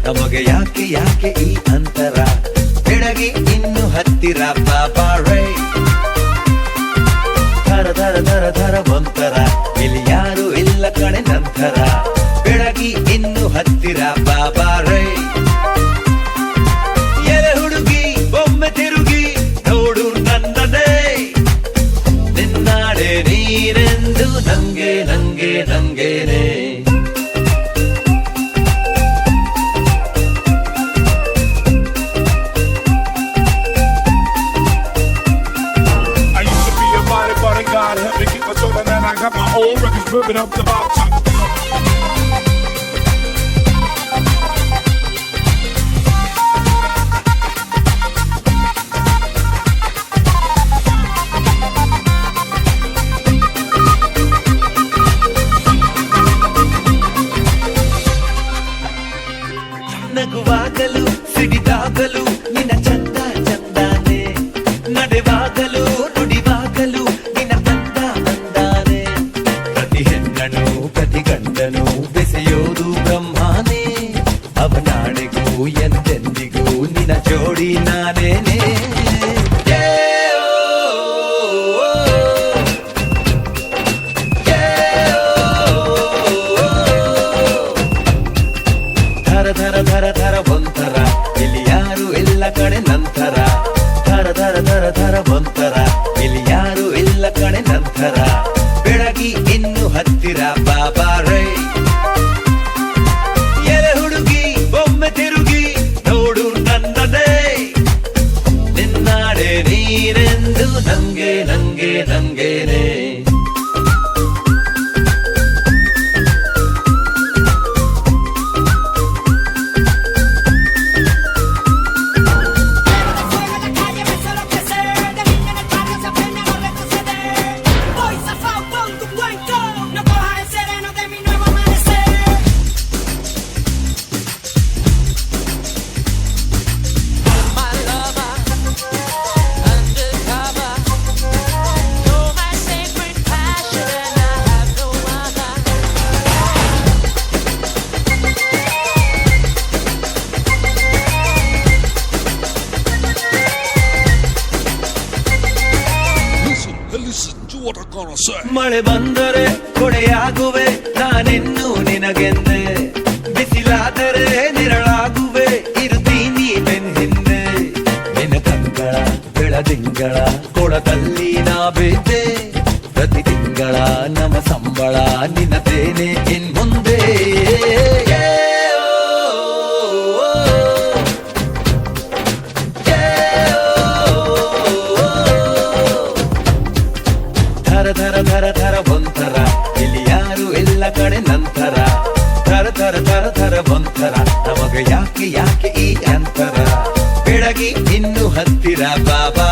ನಮಗೆ ಯಾಕೆ ಯಾಕೆ ಈ ಅಂತರ ಬೆಳಗಿ ಇನ್ನು ಹತ್ತಿರ ಬಾಬಾ ರೈ ಧರ ಧರ ಧರ ಧರ ಒಂತರ ಇಲ್ಲಿ ಯಾರು ಇಲ್ಲ ಕಣೆ ನಂತರ ಬೆಳಗಿ ಇನ್ನು ಹತ್ತಿರ ಬಾಬಾ ರೈ ಎಲೆ ಹುಡುಗಿ ಒಮ್ಮೆ ತಿರುಗಿ ನೋಡು ನನ್ನದೇ ನಿನ್ನಾಡೆ ನೀನೆಂದು ನಂಗೆ ನಂಗೆ ನಂಗೇನೆ I got my old records moving up the box. ನಗುವಾಗಲು ಸಿಡಿದಾಗಲು ನಿನ್ನ ಚಂದ ಚಂದಾನೆ ನಡೆವಾಗಲು ನುಡಿವಾಗಲು ನಿನ್ನ ತಂದ ಅಂದಾನೆ ಪ್ರತಿ ಹೆಣ್ಣನು ಪ್ರತಿ ಗಂಡನು ಬೆಸೆಯೋದು ಬ್ರಹ್ಮಾನೇ ಅವನಾಣೆಗೂ ಎಂದೆಂದಿಗೂ ನಿನ್ನ ಜೋಡಿ ನಾನೇನೆ ಧರ ಧರ ಧರ ಧರ ಒಂಥರ ಇಲ್ಲಿ ಯಾರು ಇಲ್ಲ ಕಣೆ ನಂತರ ಧರ ಧರ ಧರ ಧರ ಒಂಥರ ಇಲ್ಲಿ ಯಾರು ಇಲ್ಲ ಕಣೆ ನಂತರ ಬೆಳಗಿ ಇನ್ನು ಹತ್ತಿರ ಬಾಬಾ ರೈ ಎಲೆ ಹುಡುಗಿ ಒಮ್ಮೆ ತಿರುಗಿ ನೋಡು ನನ್ನದೇ ನಿನ್ನಾಡೆ ನೀನೆಂದು ನಂಗೆ ನಂಗೆ ನಂಗೇನೆ ಮಳೆ ಬಂದರೆ ಕೊಡೆಯಾಗುವೆ ನಾನಿನ್ನು ನಿನಗೆಂದೆ ಬಿಸಿಲಾದರೆ ನಿರಳಾಗುವೆ ಇರುತ್ತೀನಿ ಬೆನ್ ಹಿಂದೆ ನಿನ್ನ ಕಂಗಳ ಬೆಳದಿಂಗಳ ಕೊಳದಲ್ಲಿ ನಾ ಬಿದ್ದೆ ಪ್ರತಿ ತಿಂಗಳ ನಮ್ಮ ಸಂಬಳ ನಿನ್ನದೇನೆ ಇನ್ ಮುಂದೆ ಧರ ಧರ ಧರ ಧರ ಒಂಥರ ಇಲ್ಲಿ ಯಾರು ಇಲ್ಲ ಕಡೆ ನಂತರ ಧರ ಧರ ಧರ ಧರ ಒಂಥರ ನಮಗೆ ಯಾಕೆ ಯಾಕೆ ಈ ಅಂತರ ಬೆಳಗಿ ಇನ್ನು ಹತ್ತಿರ ಬಾಬಾ